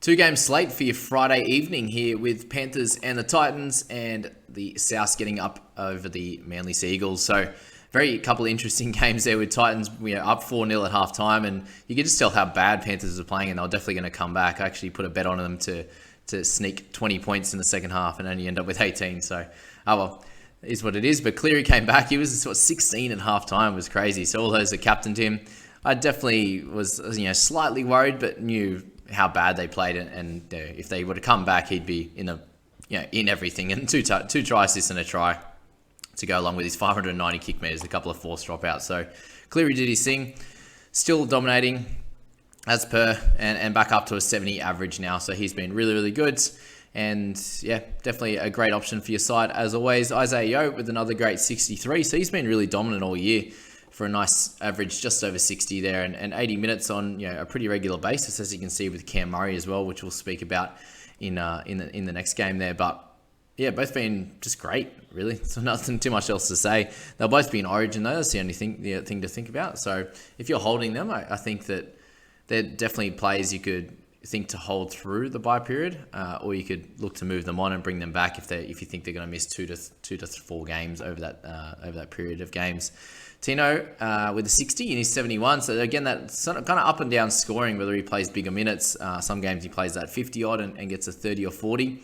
Two-game slate for your Friday evening here with Panthers and the Titans, and the Souths getting up over the Manly Seagulls. So, very couple of interesting games there with Titans up 4-0 at halftime, and you can just tell how bad Panthers are playing, and they're definitely going to come back. I actually put a bet on them to sneak 20 points in the second half and only end up with 18. So, is what it is. But Cleary came back. He was 16 at halftime. It was crazy. So all those that captained him, I definitely was slightly worried, but knew how bad they played, and if they were to come back, he'd be in everything, and two try assists and a try to go along with his 590 kick meters, a couple of forced dropouts. So Cleary did his thing, still dominating as per, and back up to a 70 average now. So he's been really, really good. And yeah, definitely a great option for your side as always. Isaiah Yeo with another great 63. So he's been really dominant all year for a nice average just over 60 there, and 80 minutes on a pretty regular basis, as you can see with Cam Murray as well, which we'll speak about in the next game there. But yeah, both been just great, really. So nothing too much else to say. They'll both be in Origin though. That's the only thing to think about. So if you're holding them, I think that they're definitely players you could think to hold through the bye period, or you could look to move them on and bring them back if you think they're going to miss two to 4 games over that period of games. Tino with a 60 and he's 71. So again, that's kind of up and down scoring, whether he plays bigger minutes. Some games he plays that 50 odd and gets a 30 or 40.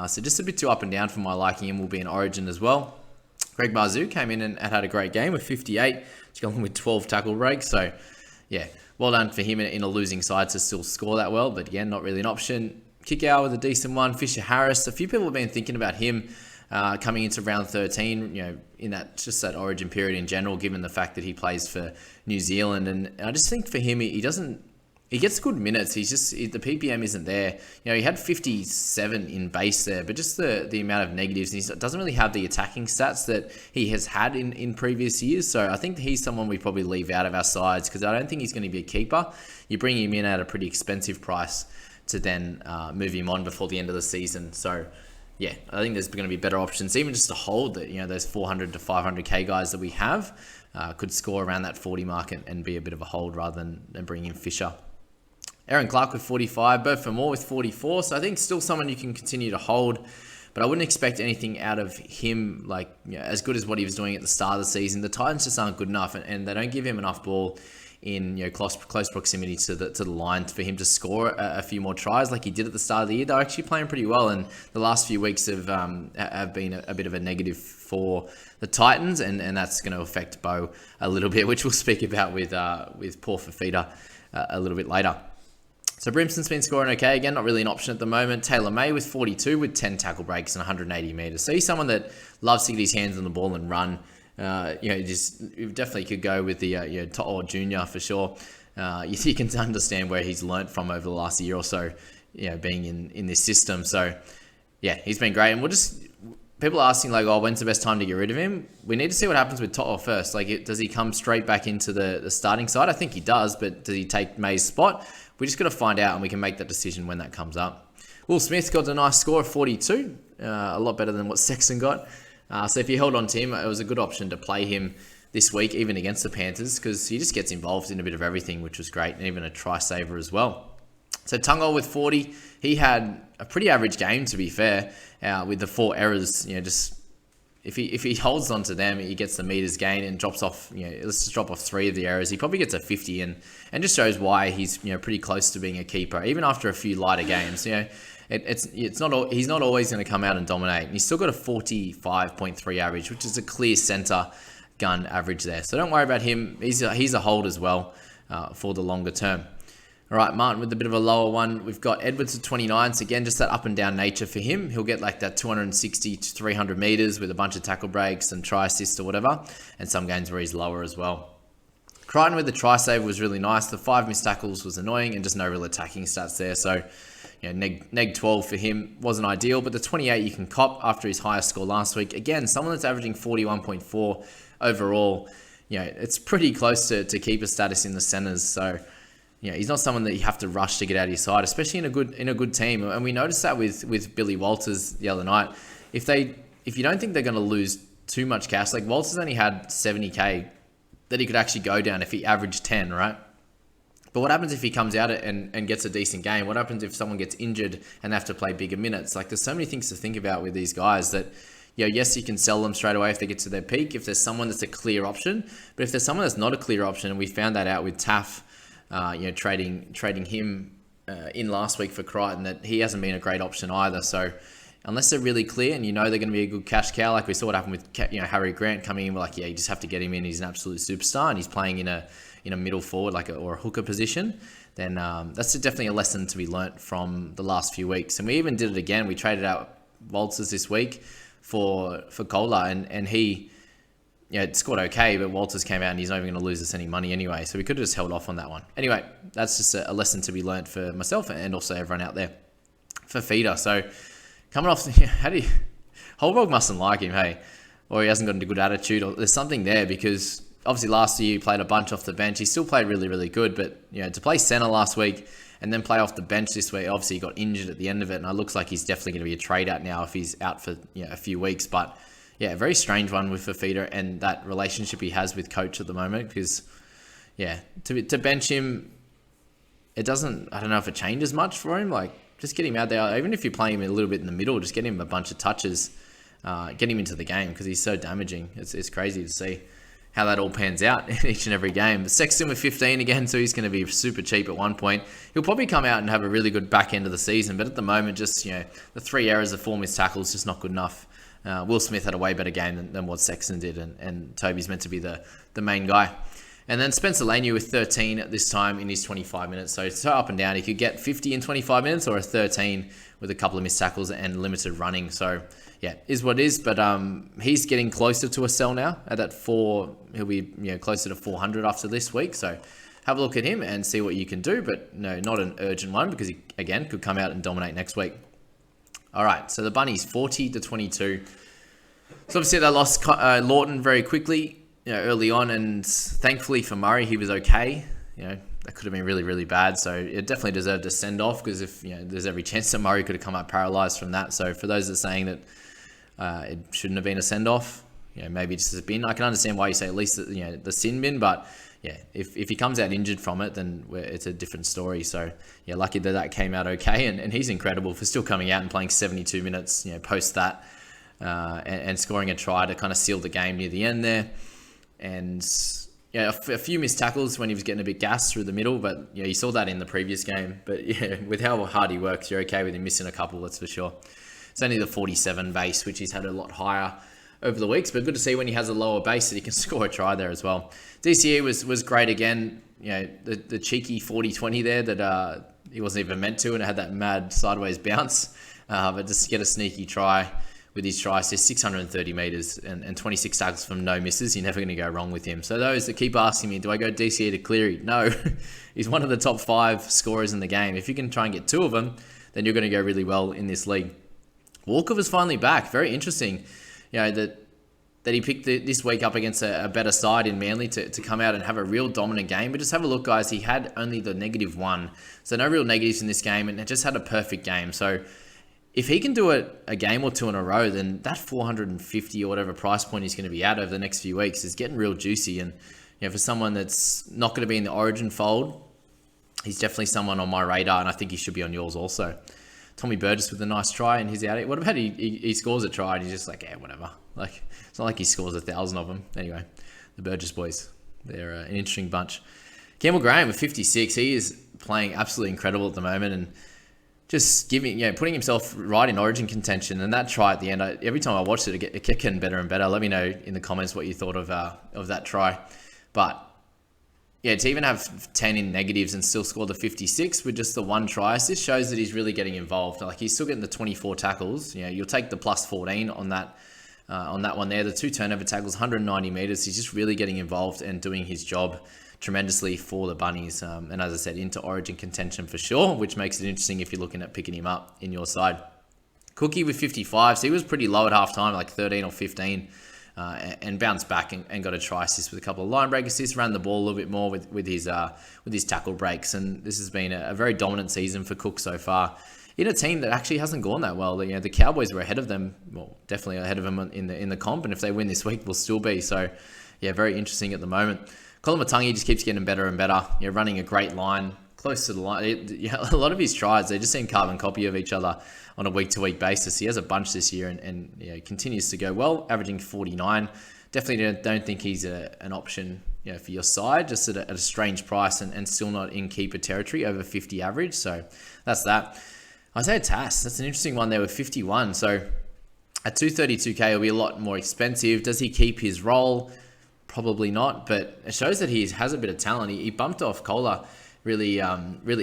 So just a bit too up and down for my liking. Him will be in Origin as well. Greg Marzhew came in and had a great game with 58, going with 12 tackle breaks. So yeah, well done for him in a losing side to still score that well. But again, not really an option. Kick-out with a decent one. Fisher Harris, a few people have been thinking about him coming into round 13, in that Origin period in general, given the fact that he plays for New Zealand. And I just think for him, he gets good minutes. The PPM isn't there. He had 57 in base there, but just the amount of negatives, and he doesn't really have the attacking stats that he has had in previous years. So I think he's someone we probably leave out of our sides, because I don't think he's going to be a keeper. You bring him in at a pretty expensive price to then move him on before the end of the season. So yeah, I think there's going to be better options, even just to hold that, those 400 to 500k guys that we have could score around that 40 mark and be a bit of a hold rather than bringing in Fisher. Aaron Clark with 45, Bert Moore with 44. So I think still someone you can continue to hold, but I wouldn't expect anything out of him as good as what he was doing at the start of the season. The Titans just aren't good enough, and they don't give him enough ball in close proximity to the line for him to score a few more tries like he did at the start of the year. They're actually playing pretty well, and the last few weeks have been a bit of a negative for the Titans, and that's going to affect Bo a little bit, which we'll speak about with Paul Fafita a little bit later. So Brimson's been scoring okay. Again, not really an option at the moment. Taylor May with 42 with 10 tackle breaks and 180 meters. So he's someone that loves to get his hands on the ball and run. You definitely could go with the To'o Junior for sure. You can understand where he's learnt from over the last year or so, being in this system. So yeah, he's been great. And people are asking when's the best time to get rid of him? We need to see what happens with To'o first. Does he come straight back into the starting side? I think he does, but does he take May's spot? We just got to find out, and we can make that decision when that comes up. Will Smith got a nice score of 42, a lot better than what Sexton got. So if you held on to him, it was a good option to play him this week, even against the Panthers, because he just gets involved in a bit of everything, which was great, and even a try saver as well. So Tungo with 40, he had a pretty average game, to be fair, with the 4 errors. If he holds on to them, he gets the meters gain and drops off. Let's just drop off 3 of the errors. He probably gets a 50 and just shows why he's pretty close to being a keeper, even after a few lighter games. It's not he's not always going to come out and dominate. And he's still got a 45.3 average, which is a clear center gun average there. So don't worry about him. He's a hold as well for the longer term. All right, Martin with a bit of a lower one. We've got Edwards at 29. So again, just that up and down nature for him. He'll get that 260 to 300 meters with a bunch of tackle breaks and try assists or whatever. And some games where he's lower as well. Crichton with the try save was really nice. The 5 missed tackles was annoying, and just no real attacking stats there. So neg 12 for him wasn't ideal, but the 28 you can cop after his highest score last week. Again, someone that's averaging 41.4 overall. It's pretty close to keeper status in the centers. So he's not someone that you have to rush to get out of your side, especially in a good team. And we noticed that with Billy Walters the other night. If you don't think they're going to lose too much cash, Walters only had 70k that he could actually go down if he averaged 10, right? But what happens if he comes out and gets a decent game? What happens if someone gets injured and they have to play bigger minutes? Like, there's so many things to think about with these guys that, yes, you can sell them straight away if they get to their peak, if there's someone that's a clear option. But if there's someone that's not a clear option, and we found that out with Taff, trading him in last week for Crichton, that he hasn't been a great option either. So unless they're really clear and they're going to be a good cash cow, like we saw what happened with Harry Grant coming in, we're like, you just have to get him in. He's an absolute superstar, and he's playing in a middle forward or a hooker position. Then that's definitely a lesson to be learnt from the last few weeks. And we even did it again. We traded out Walters this week for Kohler, and he scored okay, but Walters came out and he's not even going to lose us any money anyway. So we could have just held off on that one. Anyway, that's just a lesson to be learnt for myself and also everyone out there for feeder. So coming off, Holbrook mustn't like him, hey, or he hasn't got a good attitude, or there's something there, because obviously last year he played a bunch off the bench. He still played really, really good, but to play centre last week and then play off the bench this week, obviously he got injured at the end of it, and it looks like he's definitely going to be a trade out now if he's out for a few weeks. But a very strange one with Fafita and that relationship he has with coach at the moment, because to bench him, it doesn't, I don't know if it changes much for him. Like, just get him out there, even if you're playing him a little bit in the middle, just get him a bunch of touches, get him into the game, because he's so damaging. It's crazy to see how that all pans out in each and every game. But Sexton with 15 again, so he's going to be super cheap at one point. He'll probably come out and have a really good back end of the season, but at the moment, just the 3 errors, the 4 missed tackles, just not good enough. Will Smith had a way better game than what Sexton did, and Toby's meant to be the main guy. And then Spencer Laney with 13 at this time in his 25 minutes. So up and down. He could get 50 in 25 minutes or a 13 with a couple of missed tackles and limited running. So is what it is. But he's getting closer to a sell now at that 4. He'll be closer to 400 after this week. So have a look at him and see what you can do. But no, not an urgent one, because he, again, could come out and dominate next week. All right, so the Bunnies 40-22. So obviously they lost Lawton very quickly, early on, and thankfully for Murray, he was okay. That could have been really, really bad. So it definitely deserved a send off, because if there's every chance that Murray could have come out paralysed from that. So for those that are saying that it shouldn't have been a send off, maybe just a bin. I can understand why you say at least the sin bin, but if he comes out injured from it, then it's a different story. So lucky that came out okay, and he's incredible for still coming out and playing 72 minutes, post that, and scoring a try to kind of seal the game near the end there. And a few missed tackles when he was getting a bit gassed through the middle, but you saw that in the previous game. But with how hard he works, you're okay with him missing a couple, that's for sure. It's only the 47 base, which he's had a lot higher over the weeks, but good to see when he has a lower base that he can score a try there as well. DCE was great again. The cheeky 40-20 there that he wasn't even meant to, and it had that mad sideways bounce. But just to get a sneaky try with his try assist, 630 metres and 26 tackles from no misses. You're never going to go wrong with him. So those that keep asking me, do I go DCE to Cleary? No, he's one of the top 5 scorers in the game. If you can try and get 2 of them, then you're going to go really well in this league. Walker was finally back. Very interesting. That he picked this week up against a better side in Manly to come out and have a real dominant game. But just have a look, guys. He had only the -1. So no real negatives in this game, and it just had a perfect game. So if he can do it a game or 2 in a row, then that 450 or whatever price point he's going to be at over the next few weeks is getting real juicy. And for someone that's not going to be in the Origin fold, he's definitely someone on my radar, and I think he should be on yours also. Tommy Burgess with a nice try, and he's out. What about he scores a try and he's just like, whatever. Like, it's not like he scores 1,000 of them. Anyway, the Burgess boys, they're an interesting bunch. Campbell Graham with 56. He is playing absolutely incredible at the moment, and just putting himself right in Origin contention. And that try at the end, every time I watched it, it kept getting better and better. Let me know in the comments what you thought of that try. But to even have 10 in negatives and still score the 56 with just the 1 try, this shows that he's really getting involved. Like, he's still getting the 24 tackles. You'll take the plus 14 on that one there. The 2 turnover tackles, 190 meters. He's just really getting involved and doing his job tremendously for the Bunnies. And as I said, into Origin contention for sure, which makes it interesting if you're looking at picking him up in your side. Cookie with 55. So he was pretty low at halftime, like 13 or 15. And bounced back and got a try assist with a couple of line break assists, ran the ball a little bit more with his tackle breaks. And this has been a very dominant season for Cook so far, in a team that actually hasn't gone that well. The Cowboys were ahead of them, well, definitely ahead of them in the comp, and if they win this week, will still be. So, very interesting at the moment. Kolomatangi just keeps getting better and better. Running a great line, close to the line. A lot of his tries, they just seem carbon copy of each other on a week-to-week basis. He has a bunch this year and continues to go well, averaging 49. Definitely don't think he's an option for your side, just at a strange price and still not in keeper territory, over 50 average. So that's that. Isaiah Tass, that's an interesting one there with 51. So at 232k, it'll be a lot more expensive. Does he keep his role? Probably not, but it shows that he has a bit of talent. He bumped off Kohler really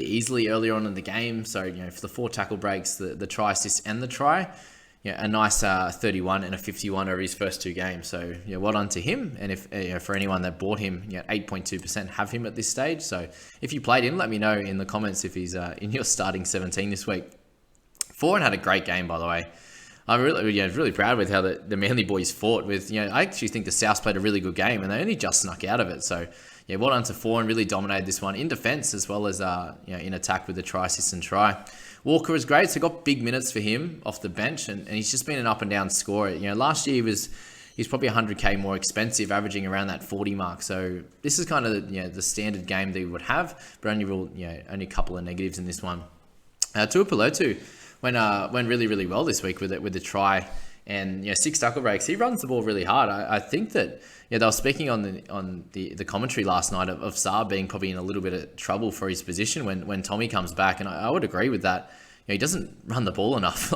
easily earlier on in the game. So, for the 4 tackle breaks, the try assist and the try, a nice 31 and a 51 over his first 2 games. So, well done to him. And if for anyone that bought him, 8.2% have him at this stage. So if you played him, let me know in the comments if he's in your starting 17 this week. Foran had a great game, by the way. I'm really proud with how the Manly boys fought with, I actually think the Souths played a really good game and they only just snuck out of it. So, well done to Foran, really dominated this one in defense as well as, in attack with the try, assist and try. Walker was great, so got big minutes for him off the bench and he's just been an up and down scorer. Last year he's probably 100k more expensive, averaging around that 40 mark. So this is kind of, the standard game that he would have, but only a couple of negatives in this one. Tuipulotu went really, really well this week with the try and 6 tackle breaks. He runs the ball really hard. I think that they were speaking on the commentary last night of Saab being probably in a little bit of trouble for his position when Tommy comes back, and I would agree with that. He doesn't run the ball enough.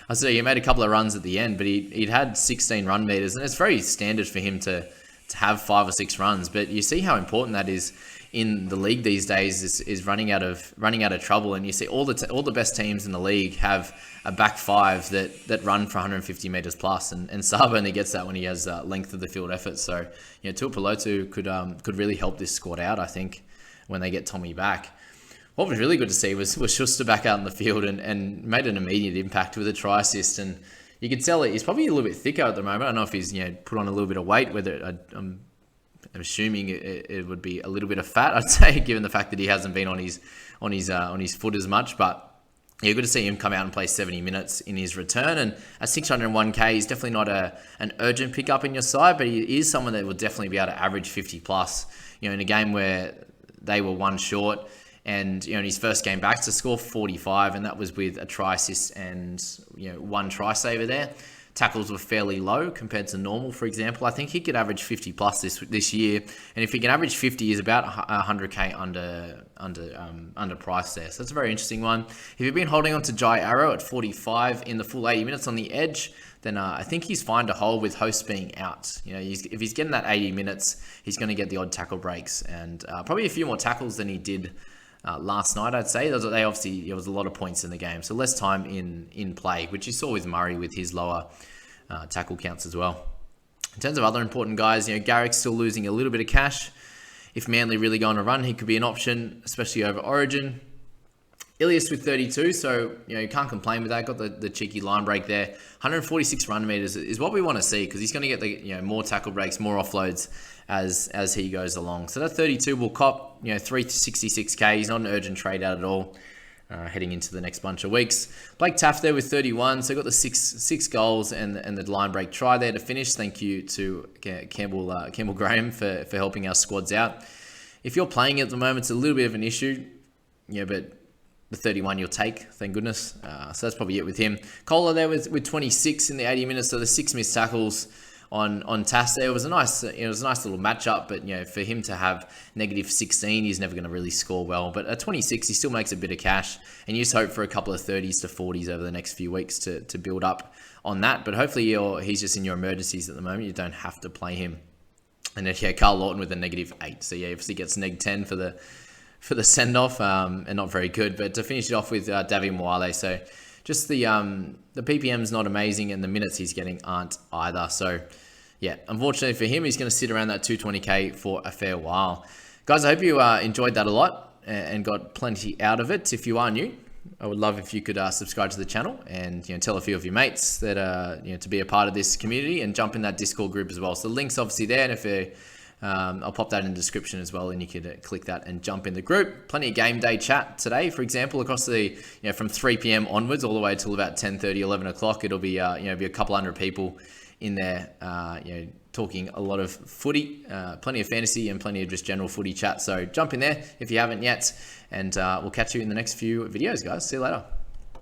I said, he made a couple of runs at the end, but he'd had 16 run meters, and it's very standard for him to have 5 or 6 runs. But you see how important that is in the league these days, is running out of trouble. And you see all the best teams in the league have a back 5 that run for 150 meters plus, and Saab only gets that when he has length of the field effort. So Tuipulotu could really help this squad out, I think, when they get Tommy back. What was really good to see was Schuster back out in the field and made an immediate impact with a try assist. And you could tell he's probably a little bit thicker at the moment. I don't know if he's put on a little bit of weight. I'm assuming it would be a little bit of fat, I'd say, given the fact that he hasn't been on his foot as much. But good to see him come out and play 70 minutes in his return. And at 601k, he's definitely not an urgent pickup in your side, but he is someone that will definitely be able to average 50 plus. In a game where they were 1 short. And in his first game back to score 45, and that was with a try assist and 1 try saver there. Tackles were fairly low compared to normal, for example. I think he could average 50 plus this year, and if he can average 50, he's about 100k under price there. So that's a very interesting one. If you've been holding on to Jai Arrow at 45 in the full 80 minutes on the edge, then I think he's fine to hold with Host being out. If he's getting that 80 minutes, he's going to get the odd tackle breaks and probably a few more tackles than he did last night, I'd say. There was a lot of points in the game, so less time in play, which you saw with Murray with his lower tackle counts as well. In terms of other important guys, Garrick's still losing a little bit of cash. If Manly really go on a run, he could be an option, especially over Origin. Ilias with 32, so you can't complain with that. Got the cheeky line break there. 146 run meters is what we want to see, because he's going to get the more tackle breaks, more offloads as he goes along. So that 32 will cop 366k. He's not an urgent trade out at all. Heading into the next bunch of weeks. Blake Taft there with 31, so got the six goals and the line break try there to finish. Thank you to Campbell Graham for helping our squads out. If you're playing at the moment, it's a little bit of an issue, but the 31 you'll take, thank goodness. So that's probably it with him. Kohler there with 26 in the 80 minutes, so the 6 missed tackles on Tass there. It was a nice little matchup, but for him to have negative 16, he's never going to really score well. But at 26, he still makes a bit of cash, and you just hope for a couple of 30s to 40s over the next few weeks to build up on that. But hopefully he's just in your emergencies at the moment. You don't have to play him. And then Carl Lawton with a negative 8. So obviously gets neg 10 for the send off, and not very good. But to finish it off with David Muale, so just the PPM's not amazing, and the minutes he's getting aren't either. So unfortunately for him, he's going to sit around that 220k for a fair while. Guys, I hope you enjoyed that a lot and got plenty out of it. If you are new, I would love if you could subscribe to the channel and tell a few of your mates that to be a part of this community, and jump in that Discord group as well. So the link's obviously there, and if I'll pop that in the description as well, and you can click that and jump in the group. Plenty of game day chat today, for example, across the from 3 p.m. onwards all the way till about 10:30, 11 o'clock. It'll be be a couple hundred people in there, talking a lot of footy, plenty of fantasy and plenty of just general footy chat. So jump in there if you haven't yet, and we'll catch you in the next few videos, guys. See you later.